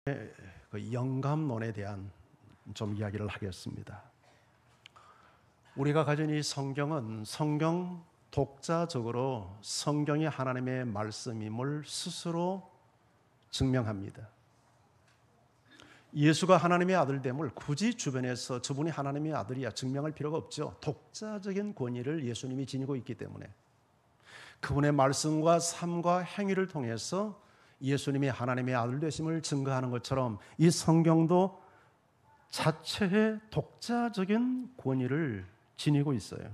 그 영감론에 대한 좀 이야기를 하겠습니다. 우리가 가진 이 성경은 성경 독자적으로 성경이 하나님의 말씀임을 스스로 증명합니다. 예수가 하나님의 아들됨을 굳이 주변에서 저분이 하나님의 아들이야 증명할 필요가 없죠. 독자적인 권위를 예수님이 지니고 있기 때문에 그분의 말씀과 삶과 행위를 통해서 예수님이 하나님의 아들 되심을 증거하는 것처럼 이 성경도 자체의 독자적인 권위를 지니고 있어요.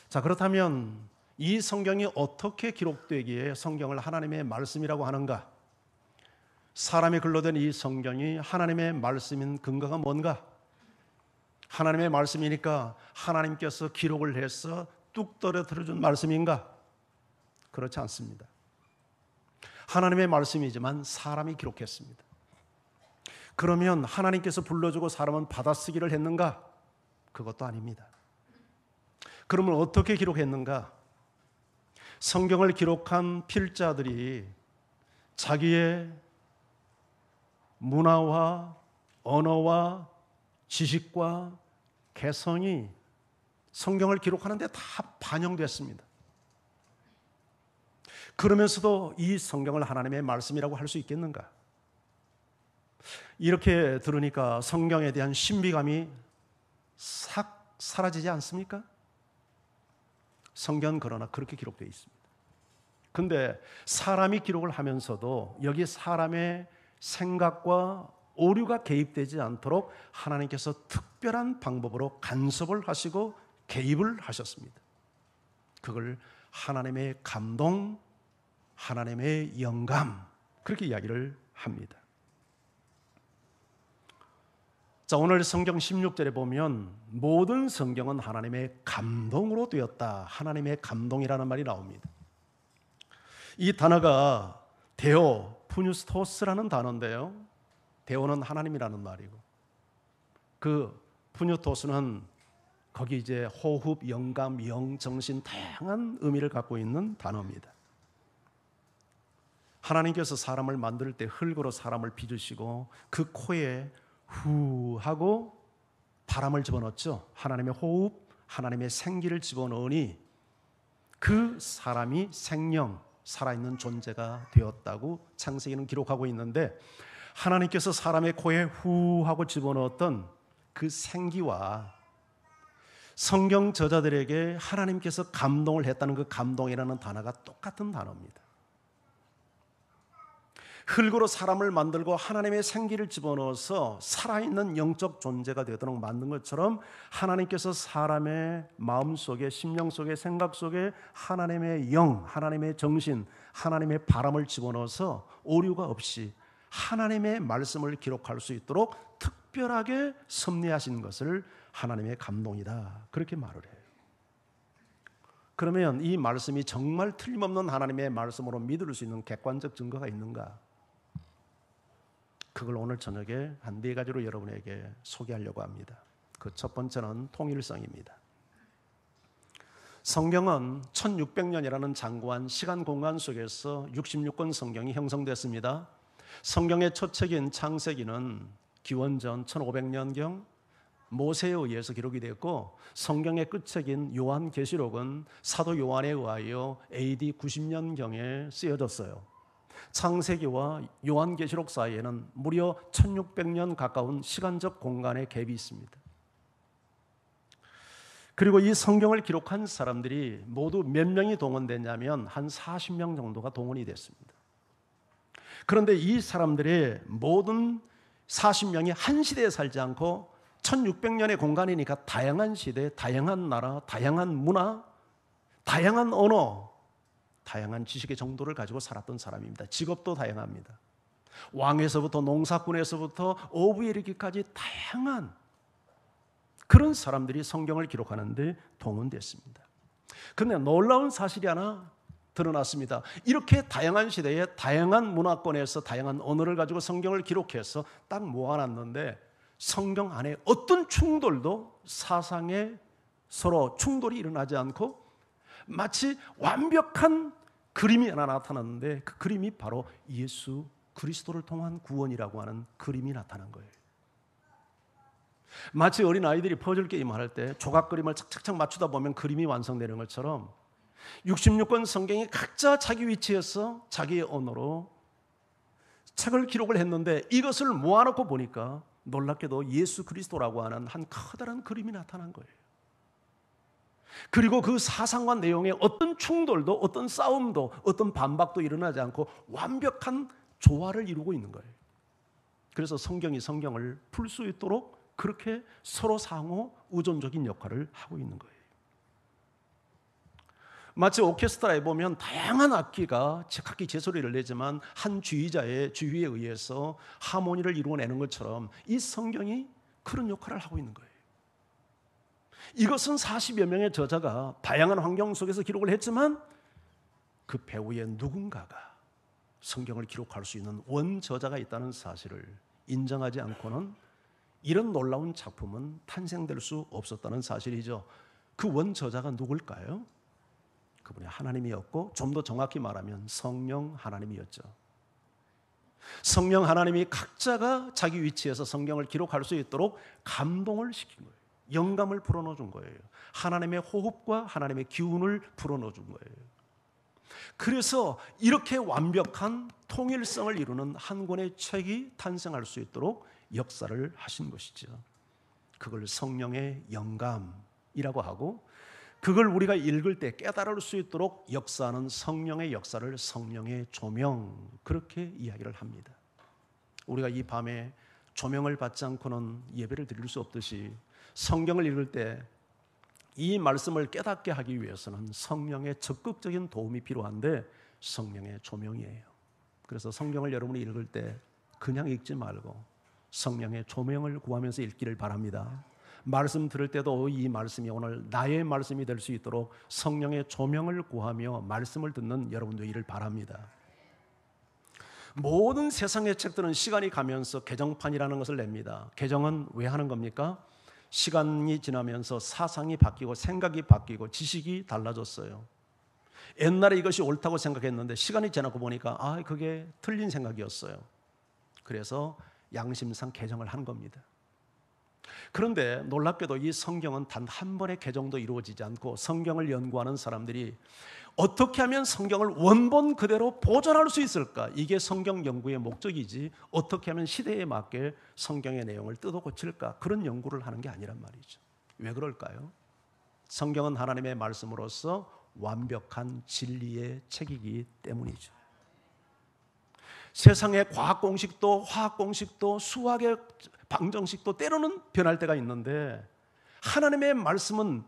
자, 그렇다면 이 성경이 어떻게 기록되기에 성경을 하나님의 말씀이라고 하는가? 사람이 글로 된 이 성경이 하나님의 말씀인 근거가 뭔가? 하나님의 말씀이니까 하나님께서 기록을 해서 뚝 떨어뜨려준 말씀인가? 그렇지 않습니다. 하나님의 말씀이지만 사람이 기록했습니다. 그러면 하나님께서 불러주고 사람은 받아쓰기를 했는가? 그것도 아닙니다. 그러면 어떻게 기록했는가? 성경을 기록한 필자들이 자기의 문화와 언어와 지식과 개성이 성경을 기록하는 데 다 반영됐습니다. 그러면서도 이 성경을 하나님의 말씀이라고 할 수 있겠는가? 이렇게 들으니까 성경에 대한 신비감이 싹 사라지지 않습니까? 성경은 그러나 그렇게 기록되어 있습니다. 근데 사람이 기록을 하면서도 여기 사람의 생각과 오류가 개입되지 않도록 하나님께서 특별한 방법으로 간섭을 하시고 개입을 하셨습니다. 그걸 하나님의 감동, 하나님의 영감, 그렇게 이야기를 합니다. 자, 오늘 성경 16절에 보면 모든 성경은 하나님의 감동으로 되었다. 하나님의 감동이라는 말이 나옵니다. 이 단어가 데오 푸뉴스토스라는 단어인데요. 데오는 하나님이라는 말이고 그 푸뉴토스는 거기 이제 호흡, 영감, 영, 정신 다양한 의미를 갖고 있는 단어입니다. 하나님께서 사람을 만들 때 흙으로 사람을 빚으시고 그 코에 후 하고 바람을 집어넣었죠. 하나님의 호흡, 하나님의 생기를 집어넣으니 그 사람이 생명, 살아있는 존재가 되었다고 창세기는 기록하고 있는데 하나님께서 사람의 코에 후 하고 집어넣었던 그 생기와 성경 저자들에게 하나님께서 감동을 했다는 그 감동이라는 단어가 똑같은 단어입니다. 흙으로 사람을 만들고 하나님의 생기를 집어넣어서 살아있는 영적 존재가 되도록 만든 것처럼 하나님께서 사람의 마음 속에, 심령 속에, 생각 속에 하나님의 영, 하나님의 정신, 하나님의 바람을 집어넣어서 오류가 없이 하나님의 말씀을 기록할 수 있도록 특별하게 섭리하신 것을 하나님의 감동이다, 그렇게 말을 해요. 그러면 이 말씀이 정말 틀림없는 하나님의 말씀으로 믿을 수 있는 객관적 증거가 있는가? 그걸 오늘 저녁에 한 4가지로 여러분에게 소개하려고 합니다. 그 첫 번째는 통일성입니다. 성경은 1600년이라는 장구한 시간 공간 속에서 66권 성경이 형성됐습니다. 성경의 첫 책인 창세기는 기원전 1500년경 모세에 의해서 기록이 됐고 성경의 끝책인 요한계시록은 사도 요한에 의하여 AD 90년경에 쓰여졌어요. 창세기와 요한계시록 사이에는 무려 1600년 가까운 시간적 공간의 갭이 있습니다. 그리고 이 성경을 기록한 사람들이 모두 몇 명이 동원됐냐면 한 40명 정도가 동원이 됐습니다. 그런데 이 사람들의 모든 40명이 한 시대에 살지 않고 1600년의 공간이니까 다양한 시대, 다양한 나라, 다양한 문화, 다양한 언어, 다양한 지식의 정도를 가지고 살았던 사람입니다. 직업도 다양합니다. 왕에서부터 농사꾼에서부터 어부에 이르기까지 다양한 그런 사람들이 성경을 기록하는데 동원됐습니다. 그런데 놀라운 사실이 하나 드러났습니다. 이렇게 다양한 시대에 다양한 문화권에서 다양한 언어를 가지고 성경을 기록해서 딱 모아놨는데 성경 안에 어떤 충돌도 사상에 서로 충돌이 일어나지 않고 마치 완벽한 그림이 하나 나타났는데 그 그림이 바로 예수 그리스도를 통한 구원이라고 하는 그림이 나타난 거예요. 마치 어린아이들이 퍼즐 게임 할 때 조각 그림을 착착착 맞추다 보면 그림이 완성되는 것처럼 66권 성경이 각자 자기 위치에서 자기의 언어로 책을 기록을 했는데 이것을 모아놓고 보니까 놀랍게도 예수 그리스도라고 하는 한 커다란 그림이 나타난 거예요. 그리고 그 사상과 내용에 어떤 충돌도 어떤 싸움도 어떤 반박도 일어나지 않고 완벽한 조화를 이루고 있는 거예요. 그래서 성경이 성경을 풀 수 있도록 그렇게 서로 상호 의존적인 역할을 하고 있는 거예요. 마치 오케스트라에 보면 다양한 악기가 각기 제소리를 내지만 한 지휘자의 지휘에 의해서 하모니를 이루어내는 것처럼 이 성경이 그런 역할을 하고 있는 거예요. 이것은 40여 명의 저자가 다양한 환경 속에서 기록을 했지만 그 배후에 누군가가 성경을 기록할 수 있는 원저자가 있다는 사실을 인정하지 않고는 이런 놀라운 작품은 탄생될 수 없었다는 사실이죠. 그 원저자가 누굴까요? 그분이 하나님이었고 좀 더 정확히 말하면 성령 하나님이었죠. 성령 하나님이 각자가 자기 위치에서 성경을 기록할 수 있도록 감동을 시킨 거예요. 영감을 불어넣어 준 거예요. 하나님의 호흡과 하나님의 기운을 불어넣어 준 거예요. 그래서 이렇게 완벽한 통일성을 이루는 한 권의 책이 탄생할 수 있도록 역사를 하신 것이죠. 그걸 성령의 영감이라고 하고 그걸 우리가 읽을 때 깨달을 수 있도록 역사하는 성령의 역사를 성령의 조명, 그렇게 이야기를 합니다. 우리가 이 밤에 조명을 받지 않고는 예배를 드릴 수 없듯이 성경을 읽을 때 이 말씀을 깨닫게 하기 위해서는 성령의 적극적인 도움이 필요한데 성령의 조명이에요. 그래서 성경을 여러분이 읽을 때 그냥 읽지 말고 성령의 조명을 구하면서 읽기를 바랍니다. 말씀 들을 때도 이 말씀이 오늘 나의 말씀이 될 수 있도록 성령의 조명을 구하며 말씀을 듣는 여러분 되기를 바랍니다. 모든 세상의 책들은 시간이 가면서 개정판이라는 것을 냅니다. 개정은 왜 하는 겁니까? 시간이 지나면서 사상이 바뀌고 생각이 바뀌고 지식이 달라졌어요. 옛날에 이것이 옳다고 생각했는데 시간이 지나고 보니까 그게 틀린 생각이었어요. 그래서 양심상 개정을 한 겁니다. 그런데 놀랍게도 이 성경은 단 한 번의 개정도 이루어지지 않고 성경을 연구하는 사람들이 어떻게 하면 성경을 원본 그대로 보존할 수 있을까? 이게 성경 연구의 목적이지 어떻게 하면 시대에 맞게 성경의 내용을 뜯어 고칠까? 그런 연구를 하는 게 아니란 말이죠. 왜 그럴까요? 성경은 하나님의 말씀으로서 완벽한 진리의 책이기 때문이죠. 세상의 과학 공식도 화학 공식도 수학의 방정식도 때로는 변할 때가 있는데 하나님의 말씀은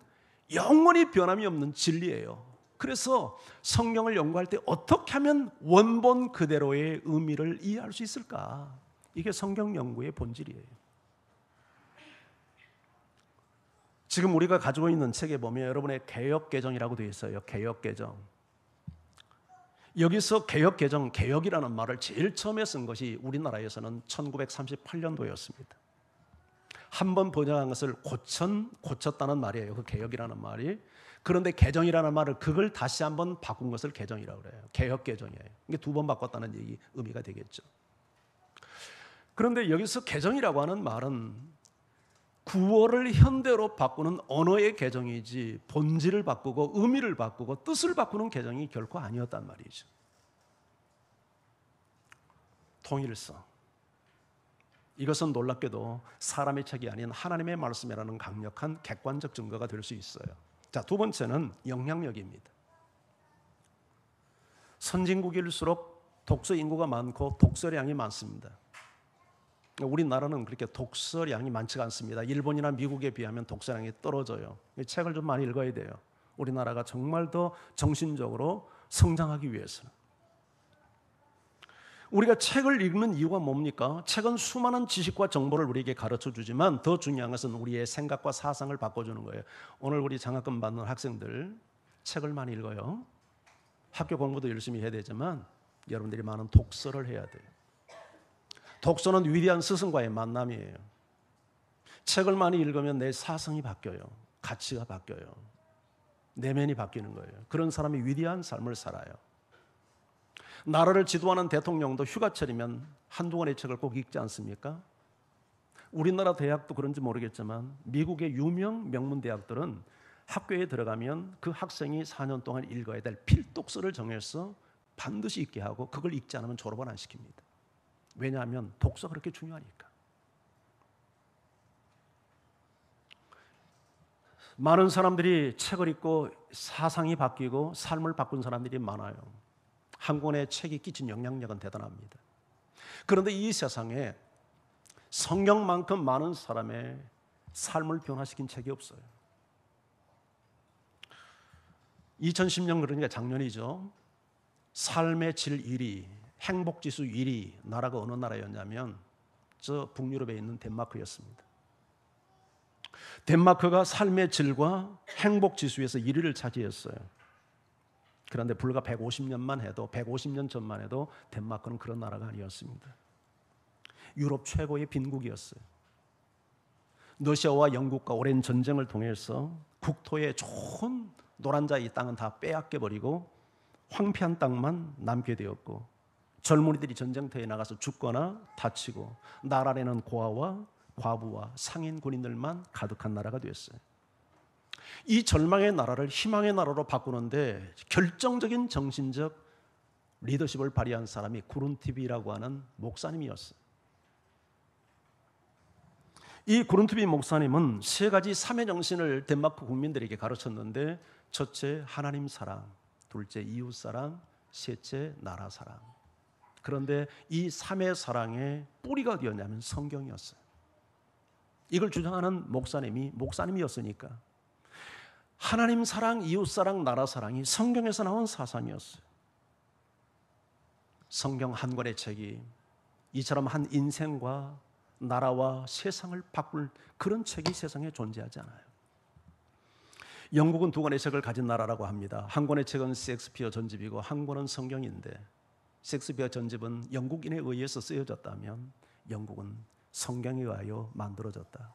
영원히 변함이 없는 진리예요. 그래서 성경을 연구할 때 어떻게 하면 원본 그대로의 의미를 이해할 수 있을까? 이게 성경 연구의 본질이에요. 지금 우리가 가지고 있는 책에 보면 여러분의 개역개정이라고 되어 있어요. 개역개정. 여기서 개역개정, 개역이라는 말을 제일 처음에 쓴 것이 우리나라에서는 1938년도였습니다. 한 번 번역한 것을 고쳤다는 말이에요. 그 개역이라는 말이. 그런데 개정이라는 말을 그걸 다시 한번 바꾼 것을 개정이라고 그래요. 개역개정이에요. 이게 두 번 바꿨다는 얘기, 의미가 되겠죠. 그런데 여기서 개정이라고 하는 말은 구어를 현대로 바꾸는 언어의 개정이지 본질을 바꾸고 의미를 바꾸고 뜻을 바꾸는 개정이 결코 아니었단 말이죠. 통일성. 이것은 놀랍게도 사람의 책이 아닌 하나님의 말씀이라는 강력한 객관적 증거가 될 수 있어요. 자, 두 번째는 영향력입니다. 선진국일수록 독서 인구가 많고 독서량이 많습니다. 우리나라는 그렇게 독서량이 많지가 않습니다. 일본이나 미국에 비하면 독서량이 떨어져요. 책을 좀 많이 읽어야 돼요. 우리나라가 정말 더 정신적으로 성장하기 위해서는. 우리가 책을 읽는 이유가 뭡니까? 책은 수많은 지식과 정보를 우리에게 가르쳐 주지만 더 중요한 것은 우리의 생각과 사상을 바꿔주는 거예요. 오늘 우리 장학금 받는 학생들 책을 많이 읽어요. 학교 공부도 열심히 해야 되지만 여러분들이 많은 독서를 해야 돼요. 독서는 위대한 스승과의 만남이에요. 책을 많이 읽으면 내 사상이 바뀌어요. 가치가 바뀌어요. 내면이 바뀌는 거예요. 그런 사람이 위대한 삶을 살아요. 나라를 지도하는 대통령도 휴가철이면 한두 권의 책을 꼭 읽지 않습니까? 우리나라 대학도 그런지 모르겠지만 미국의 유명 명문 대학들은 학교에 들어가면 그 학생이 4년 동안 읽어야 될 필독서를 정해서 반드시 읽게 하고 그걸 읽지 않으면 졸업을 안 시킵니다. 왜냐하면 독서가 그렇게 중요하니까. 많은 사람들이 책을 읽고 사상이 바뀌고 삶을 바꾼 사람들이 많아요. 한 권의 책이 끼친 영향력은 대단합니다. 그런데 이 세상에 성경만큼 많은 사람의 삶을 변화시킨 책이 없어요. 2010년, 그러니까 작년이죠. 삶의 질 1위, 행복지수 1위 나라가 어느 나라였냐면 저 북유럽에 있는 덴마크였습니다. 덴마크가 삶의 질과 행복지수에서 1위를 차지했어요. 그런데 불과 150년 전만 해도 덴마크는 그런 나라가 아니었습니다. 유럽 최고의 빈국이었어요. 러시아와 영국과 오랜 전쟁을 통해서 국토에 좋은 노란자 이 땅은 다 빼앗겨버리고 황폐한 땅만 남게 되었고, 젊은이들이 전쟁터에 나가서 죽거나 다치고 나라 안에는 고아와 과부와 상인 군인들만 가득한 나라가 됐어요. 이 절망의 나라를 희망의 나라로 바꾸는데 결정적인 정신적 리더십을 발휘한 사람이 구룬티비라고 하는 목사님이었어요. 이 구룬티비 목사님은 세 가지 삼의 정신을 덴마크 국민들에게 가르쳤는데, 첫째 하나님 사랑, 둘째 이웃 사랑, 셋째 나라 사랑. 그런데 이 삼의 사랑의 뿌리가 어디였냐면 성경이었어요. 이걸 주장하는 목사님이었으니까 하나님 사랑, 이웃 사랑, 나라 사랑이 성경에서 나온 사상이었어요. 성경 한 권의 책이 이처럼 한 인생과 나라와 세상을 바꿀 그런 책이 세상에 존재하지 않아요. 영국은 두 권의 책을 가진 나라라고 합니다. 한 권의 책은 셰익스피어 전집이고 한 권은 성경인데, 셰익스피어 전집은 영국인에 의해서 쓰여졌다면 영국은 성경에 의하여 만들어졌다.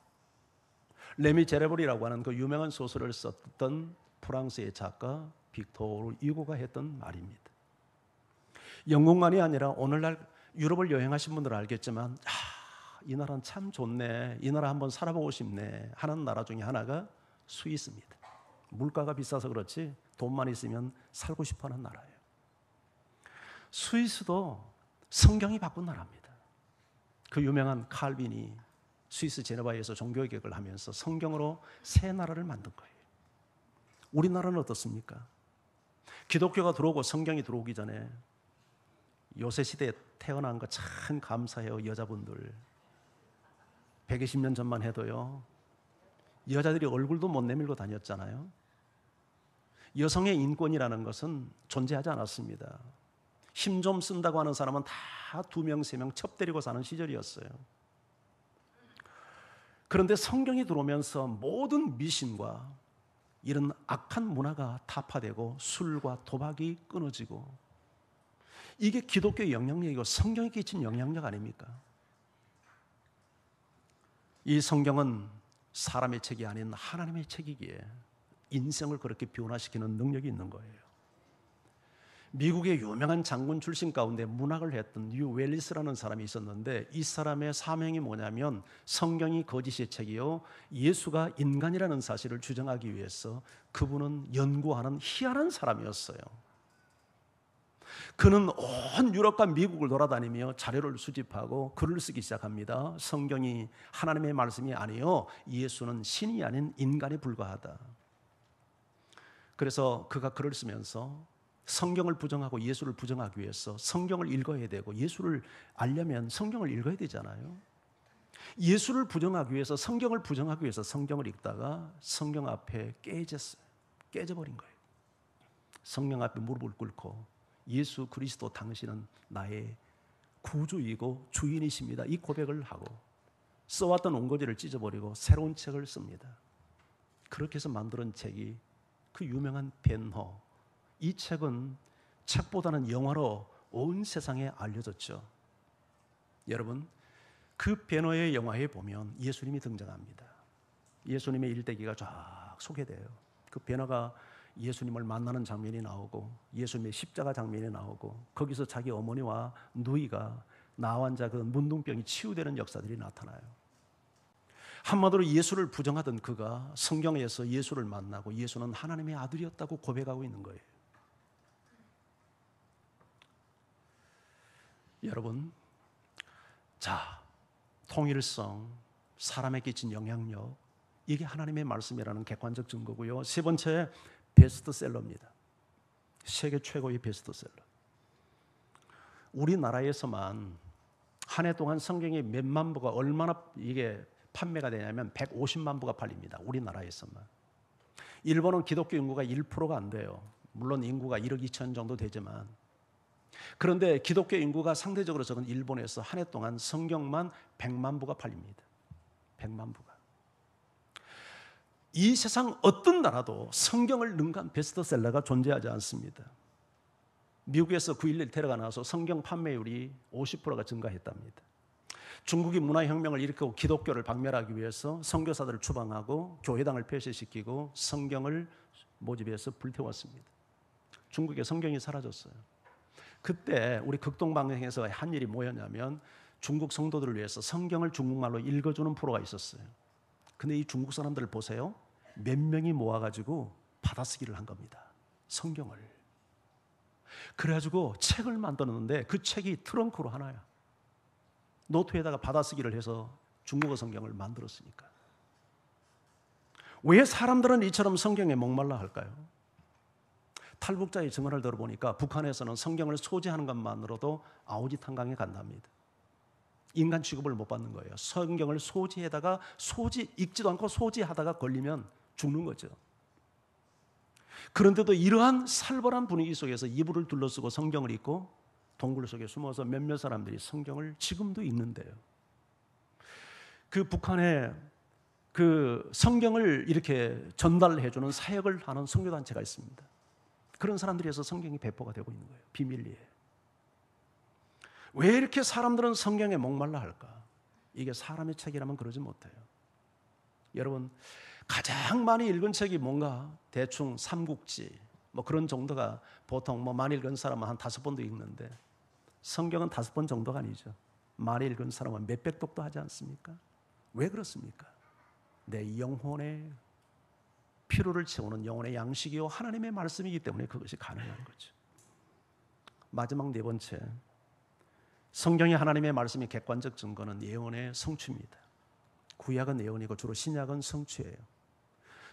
레미 제레볼이라고 하는 그 유명한 소설을 썼던 프랑스의 작가 빅토르 유고가 했던 말입니다. 영국만이 아니라 오늘날 유럽을 여행하신 분들은 알겠지만, 이 나라는 참 좋네, 이 나라 한번 살아보고 싶네 하는 나라 중에 하나가 스위스입니다. 물가가 비싸서 그렇지 돈만 있으면 살고 싶어하는 나라예요. 스위스도 성경이 바꾼 나라입니다. 그 유명한 칼빈이 스위스 제네바에서 종교개혁을 하면서 성경으로 새 나라를 만든 거예요. 우리나라는 어떻습니까? 기독교가 들어오고 성경이 들어오기 전에 요새 시대에 태어난 거 참 감사해요. 여자분들 120년 전만 해도요, 여자들이 얼굴도 못 내밀고 다녔잖아요. 여성의 인권이라는 것은 존재하지 않았습니다. 힘 좀 쓴다고 하는 사람은 다 2명, 3명 첩 때리고 사는 시절이었어요. 그런데 성경이 들어오면서 모든 미신과 이런 악한 문화가 타파되고 술과 도박이 끊어지고, 이게 기독교의 영향력이고 성경이 끼친 영향력 아닙니까? 이 성경은 사람의 책이 아닌 하나님의 책이기에 인생을 그렇게 변화시키는 능력이 있는 거예요. 미국의 유명한 장군 출신 가운데 문학을 했던 뉴 웰리스라는 사람이 있었는데, 이 사람의 사명이 뭐냐면 성경이 거짓의 책이요 예수가 인간이라는 사실을 주장하기 위해서 그분은 연구하는 희한한 사람이었어요. 그는 온 유럽과 미국을 돌아다니며 자료를 수집하고 글을 쓰기 시작합니다. 성경이 하나님의 말씀이 아니요 예수는 신이 아닌 인간에 불과하다. 그래서 그가 글을 쓰면서 성경을 부정하고 예수를 부정하기 위해서 성경을 읽어야 되고, 예수를 알려면 성경을 읽어야 되잖아요. 예수를 부정하기 위해서 성경을 부정하기 위해서 성경을 읽다가 성경 앞에 깨져버린 거예요. 성경 앞에 무릎을 꿇고 예수 그리스도 당신은 나의 구주이고 주인이십니다, 이 고백을 하고 써왔던 온거지를 찢어버리고 새로운 책을 씁니다. 그렇게 해서 만든 책이 그 유명한 벤허. 이 책은 책보다는 영화로 온 세상에 알려졌죠. 여러분, 그 벤허의 영화에 보면 예수님이 등장합니다. 예수님의 일대기가 쫙 소개돼요. 그 벤허가 예수님을 만나는 장면이 나오고 예수님의 십자가 장면이 나오고 거기서 자기 어머니와 누이가 나환자 그 문둥병이 치유되는 역사들이 나타나요. 한마디로 예수를 부정하던 그가 성경에서 예수를 만나고 예수는 하나님의 아들이었다고 고백하고 있는 거예요. 여러분, 자, 통일성, 사람에 끼친 영향력, 이게 하나님의 말씀이라는 객관적 증거고요. 세 번째, 베스트셀러입니다. 세계 최고의 베스트셀러. 우리나라에서만 한 해 동안 성경이 몇만 부가 얼마나 이게 판매가 되냐면 150만 부가 팔립니다. 우리나라에서만. 일본은 기독교 인구가 1%가 안 돼요. 물론 인구가 1억 2천 정도 되지만, 그런데 기독교 인구가 상대적으로 적은 일본에서 한 해 동안 성경만 100만 부가 팔립니다. 100만 부가. 이 세상 어떤 나라도 성경을 능가한 베스트셀러가 존재하지 않습니다. 미국에서 9.11 테러가 나와서 성경 판매율이 50%가 증가했답니다. 중국이 문화혁명을 일으키고 기독교를 박멸하기 위해서 선교사들을 추방하고 교회당을 폐쇄시키고 성경을 모집해서 불태웠습니다. 중국의 성경이 사라졌어요. 그때 우리 극동방송에서 한 일이 뭐였냐면 중국 성도들을 위해서 성경을 중국말로 읽어주는 프로가 있었어요. 근데 이 중국 사람들을 보세요. 몇 명이 모아가지고 받아쓰기를 한 겁니다. 성경을. 그래가지고 책을 만들었는데 그 책이 트렁크로 하나야. 노트에다가 받아쓰기를 해서 중국어 성경을 만들었으니까. 왜 사람들은 이처럼 성경에 목말라 할까요? 탈북자의 증언을 들어보니까 북한에서는 성경을 소지하는 것만으로도 아우지 탄강에 간답니다. 인간 취급을 못 받는 거예요. 성경을 소지에다가 읽지도 않고 소지하다가 걸리면 죽는 거죠. 그런데도 이러한 살벌한 분위기 속에서 이불을 둘러쓰고 성경을 읽고 동굴 속에 숨어서 몇몇 사람들이 성경을 지금도 읽는데요. 그 북한에 그 성경을 이렇게 전달해 주는 사역을 하는 선교단체가 있습니다. 그런 사람들이 해서 성경이 배포가 되고 있는 거예요. 비밀리에. 왜 이렇게 사람들은 성경에 목말라 할까? 이게 사람의 책이라면 그러지 못해요. 여러분, 가장 많이 읽은 책이 뭔가 대충 삼국지 뭐 그런 정도가 보통 뭐 많이 읽은 사람은 한 5번도 읽는데 성경은 5번 정도가 아니죠. 많이 읽은 사람은 몇백 독도 하지 않습니까? 왜 그렇습니까? 내 영혼의 피로를 채우는 영혼의 양식이요 하나님의 말씀이기 때문에 그것이 가능한 거죠. 마지막 네 번째, 성경이 하나님의 말씀이 객관적 증거는 예언의 성취입니다. 구약은 예언이고 주로 신약은 성취예요.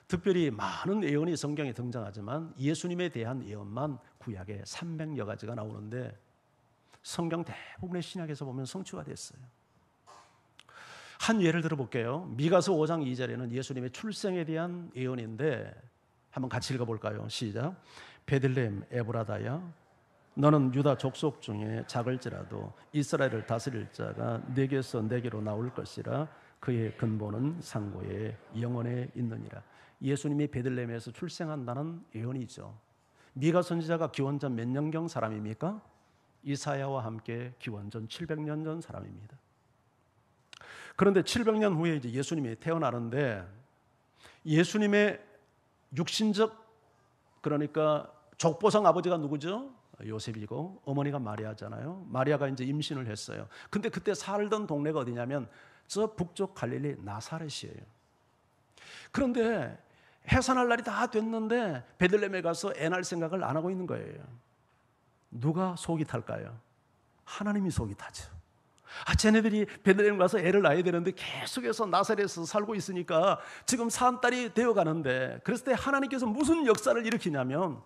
특별히 많은 예언이 성경에 등장하지만 예수님에 대한 예언만 구약에 300여 가지가 나오는데 성경 대부분의 신약에서 보면 성취가 됐어요. 한 예를 들어볼게요. 미가서 5장 2절에는 예수님의 출생에 대한 예언인데 한번 같이 읽어볼까요? 시작. 베들레헴 에브라다야 너는 유다 족속 중에 작을지라도 이스라엘을 다스릴 자가 네게서 네게로 나올 것이라 그의 근본은 상고에 영원에 있느니라. 예수님이 베들레헴에서 출생한다는 예언이죠. 미가 선지자가 기원전 몇 년경 사람입니까? 이사야와 함께 기원전 700년 전 사람입니다. 그런데 700년 후에 이제 예수님이 태어나는데 예수님의 육신적 그러니까 족보상 아버지가 누구죠? 요셉이고 어머니가 마리아잖아요. 마리아가 이제 임신을 했어요. 근데 그때 살던 동네가 어디냐면 저 북쪽 갈릴리 나사렛이에요. 그런데 해산할 날이 다 됐는데 베들레헴에 가서 애 낳을 생각을 안 하고 있는 거예요. 누가 속이 탈까요? 하나님이 속이 타죠. 쟤네들이 베들레헴 가서 애를 낳아야 되는데 계속해서 나사렛에서 살고 있으니까 지금 산딸이 되어가는데 그랬을 때 하나님께서 무슨 역사를 일으키냐면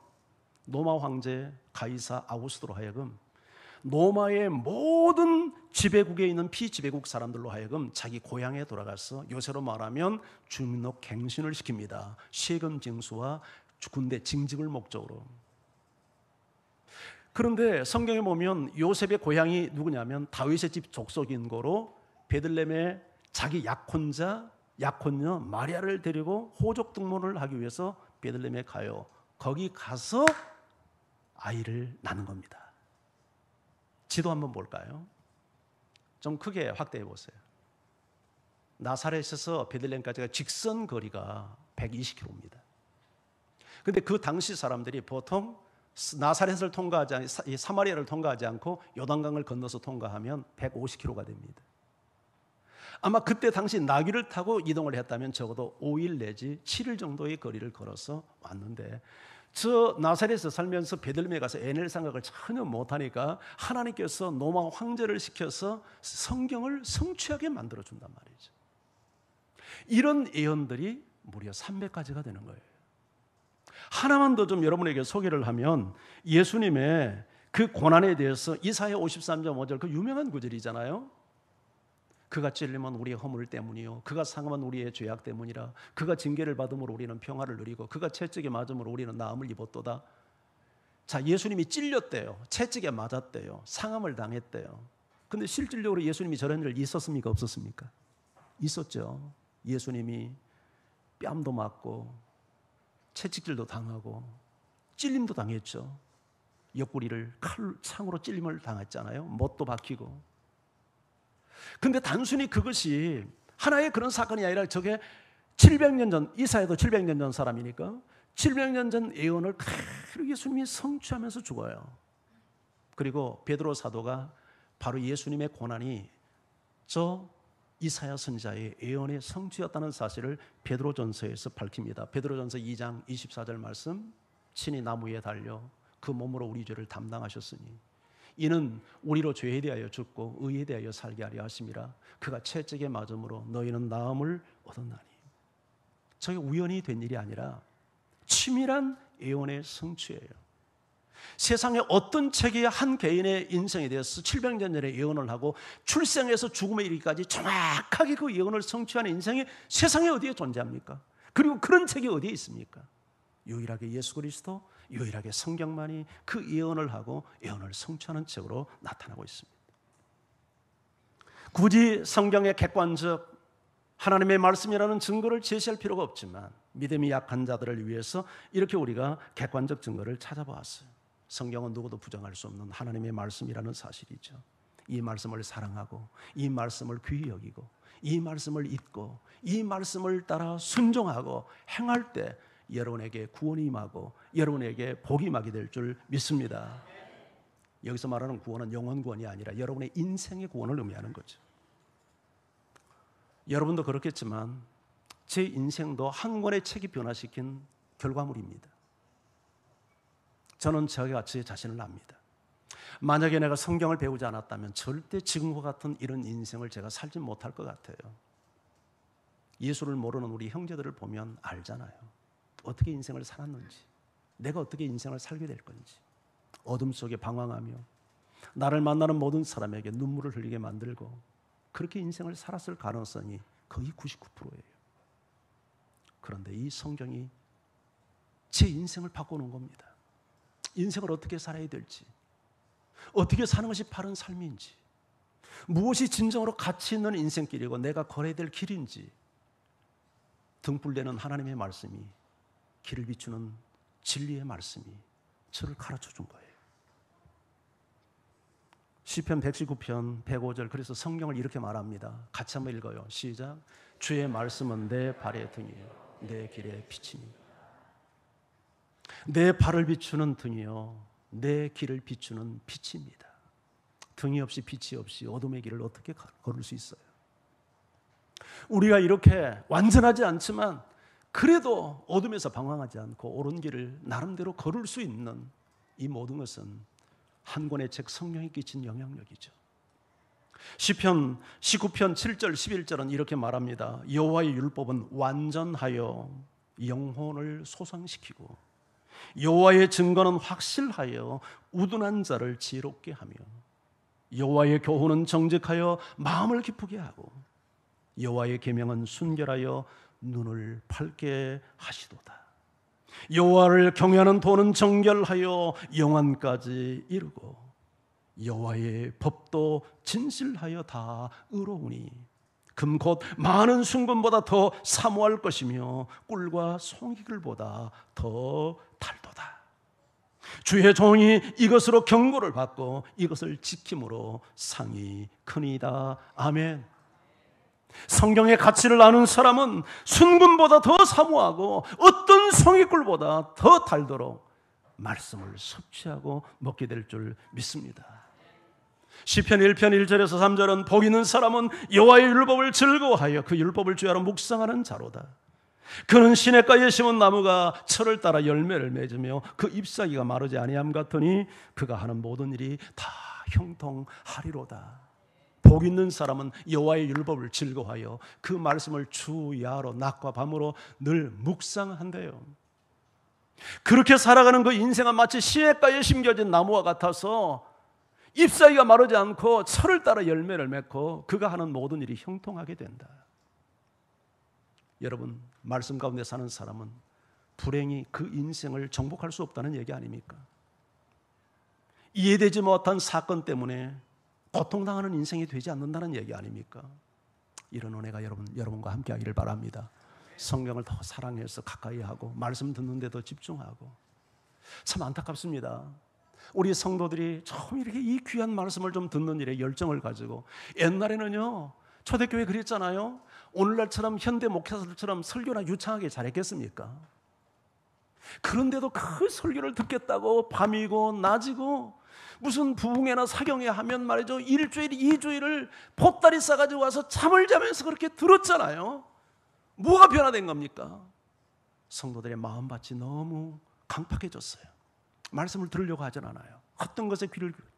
로마 황제 가이사 아우구스토로 하여금 로마의 모든 지배국에 있는 피지배국 사람들로 하여금 자기 고향에 돌아가서 요새로 말하면 주민록 갱신을 시킵니다. 세금 징수와 군대 징집을 목적으로. 그런데 성경에 보면 요셉의 고향이 누구냐면 다윗의 집 족속인 거로 베들레헴에 자기 약혼녀 마리아를 데리고 호적 등본을 하기 위해서 베들레헴에 가요. 거기 가서 아이를 낳는 겁니다. 지도 한번 볼까요? 좀 크게 확대해 보세요. 나사렛에서 베들레헴까지가 직선 거리가 120km입니다. 근데 그 당시 사람들이 보통 나사렛을 통과하지 않고 사마리아를 통과하지 않고 요단강을 건너서 통과하면 150km가 됩니다. 아마 그때 당시 나귀를 타고 이동을 했다면 적어도 5일 내지 7일 정도의 거리를 걸어서 왔는데, 저 나사렛에서 살면서 베들레헴에 가서 애낼 생각을 전혀 못하니까 하나님께서 노마 황제를 시켜서 성경을 성취하게 만들어준단 말이죠. 이런 예언들이 무려 300가지가 되는 거예요. 하나만 더 좀 여러분에게 소개를 하면, 예수님의 그 고난에 대해서 이사야 53장 5절 그 유명한 구절이잖아요. 그가 찔림은 우리의 허물 때문이요, 그가 상함은 우리의 죄악 때문이라. 그가 징계를 받음으로 우리는 평화를 누리고 그가 채찍에 맞음으로 우리는 나음을 입었도다. 자, 예수님이 찔렸대요. 채찍에 맞았대요. 상함을 당했대요. 근데 실질적으로 예수님이 저런 일 있었습니까? 없었습니까? 있었죠. 예수님이 뺨도 맞고 채찍질도 당하고 찔림도 당했죠. 옆구리를 창으로 찔림을 당했잖아요. 못도 박히고. 근데 단순히 그것이 하나의 그런 사건이 아니라, 저게 700년 전, 이사야도 700년 전 사람이니까 700년 전 예언을 그대로 예수님이 성취하면서 죽어요. 그리고 베드로 사도가 바로 예수님의 고난이 저 이사야 선지자의 예언의 성취였다는 사실을 베드로전서에서 밝힙니다. 베드로전서 2장 24절 말씀, 친히 나무 위에 달려 그 몸으로 우리 죄를 담당하셨으니 이는 우리로 죄에 대하여 죽고 의에 대하여 살게 하려 하심이라. 그가 채찍에 맞음으로 너희는 나음을 얻었나니. 저게 우연히 된 일이 아니라 치밀한 예언의 성취예요. 세상에 어떤 책이 한 개인의 인생에 대해서 700년 전에 예언을 하고 출생에서 죽음에 이르기까지 정확하게 그 예언을 성취하는 인생이 세상에 어디에 존재합니까? 그리고 그런 책이 어디에 있습니까? 유일하게 예수 그리스도, 유일하게 성경만이 그 예언을 하고 예언을 성취하는 책으로 나타나고 있습니다. 굳이 성경의 객관적 하나님의 말씀이라는 증거를 제시할 필요가 없지만, 믿음이 약한 자들을 위해서 이렇게 우리가 객관적 증거를 찾아보았어요. 성경은 누구도 부정할 수 없는 하나님의 말씀이라는 사실이죠. 이 말씀을 사랑하고 이 말씀을 귀히 여기고 이 말씀을 읽고 이 말씀을 따라 순종하고 행할 때 여러분에게 구원이 임하고 여러분에게 복이 임하게 될 줄 믿습니다. 여기서 말하는 구원은 영원 구원이 아니라 여러분의 인생의 구원을 의미하는 거죠. 여러분도 그렇겠지만 제 인생도 한 권의 책이 변화시킨 결과물입니다. 저는 제가 제 자신을 압니다. 만약에 내가 성경을 배우지 않았다면 절대 지금과 같은 이런 인생을 제가 살지 못할 것 같아요. 예수를 모르는 우리 형제들을 보면 알잖아요. 어떻게 인생을 살았는지, 내가 어떻게 인생을 살게 될 건지. 어둠 속에 방황하며 나를 만나는 모든 사람에게 눈물을 흘리게 만들고 그렇게 인생을 살았을 가능성이 거의 99%예요. 그런데 이 성경이 제 인생을 바꿔놓은 겁니다. 인생을 어떻게 살아야 될지, 어떻게 사는 것이 바른 삶인지, 무엇이 진정으로 가치 있는 인생길이고 내가 걸어야 될 길인지, 등불되는 하나님의 말씀이, 길을 비추는 진리의 말씀이 저를 가르쳐 준 거예요. 시편 119편 105절, 그래서 성경을 이렇게 말합니다. 같이 한번 읽어요. 시작. 주의 말씀은 내 발의 등이요 내 길의 빛이니. 내 발을 비추는 등이요 내 길을 비추는 빛입니다. 등이 없이 빛이 없이 어둠의 길을 어떻게 걸을 수 있어요? 우리가 이렇게 완전하지 않지만 그래도 어둠에서 방황하지 않고 옳은 길을 나름대로 걸을 수 있는 이 모든 것은 한 권의 책 성경이 끼친 영향력이죠. 시편 19편 7절 11절은 이렇게 말합니다. 여호와의 율법은 완전하여 영혼을 소상시키고 여호와의 증거는 확실하여 우둔한 자를 지혜롭게 하며 여호와의 교훈은 정직하여 마음을 기쁘게 하고 여호와의 계명은 순결하여 눈을 밝게 하시도다. 여호와를 경외하는 도는 정결하여 영안까지 이르고 여호와의 법도 진실하여 다 의로우니 금 곧 많은 순금보다 더 사모할 것이며 꿀과 송이글보다 더 달도다. 주의 종이 이것으로 경고를 받고 이것을 지킴으로 상이 크니이다. 아멘. 성경의 가치를 아는 사람은 순금보다 더 사모하고 어떤 모든 송이꿀보다 더 달도록 말씀을 섭취하고 먹게 될 줄 믿습니다. 시편 1편 1절에서 3절은 복 있는 사람은 여호와의 율법을 즐거워하여 그 율법을 주야로 묵상하는 자로다. 그는 시냇가에 심은 나무가 철을 따라 열매를 맺으며 그 잎사귀가 마르지 아니함 같으니 그가 하는 모든 일이 다 형통하리로다. 복 있는 사람은 여호와의 율법을 즐거워하여 그 말씀을 주야로 낮과 밤으로 늘 묵상한대요. 그렇게 살아가는 그 인생은 마치 시냇가에 심겨진 나무와 같아서 잎사귀가 마르지 않고 철을 따라 열매를 맺고 그가 하는 모든 일이 형통하게 된다. 여러분, 말씀 가운데 사는 사람은 불행히 그 인생을 정복할 수 없다는 얘기 아닙니까? 이해되지 못한 사건 때문에 고통당하는 인생이 되지 않는다는 얘기 아닙니까? 이런 은혜가 여러분과 함께 하기를 바랍니다. 성경을 더 사랑해서 가까이 하고 말씀 듣는 데 더 집중하고. 참 안타깝습니다. 우리 성도들이 처음 이렇게 이 귀한 말씀을 좀 듣는 일에 열정을 가지고, 옛날에는요 초대교회 그랬잖아요. 오늘날처럼 현대 목회자들처럼 설교나 유창하게 잘했겠습니까? 그런데도 그 설교를 듣겠다고 밤이고 낮이고 무슨 부흥회나 사경회 하면 말이죠, 일주일, 2주일을 보따리 싸가지고 와서 잠을 자면서 그렇게 들었잖아요. 뭐가 변화된 겁니까? 성도들의 마음밭이 너무 강팍해졌어요. 말씀을 들으려고 하진 않아요. 어떤 것에 귀를 기울여요.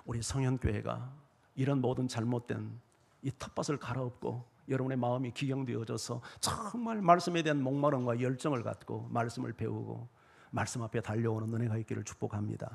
우리 성현교회가 이런 모든 잘못된 이 텃밭을 갈아엎고 여러분의 마음이 기경되어져서 정말 말씀에 대한 목마름과 열정을 갖고 말씀을 배우고 말씀 앞에 달려오는 은혜가 있기를 축복합니다.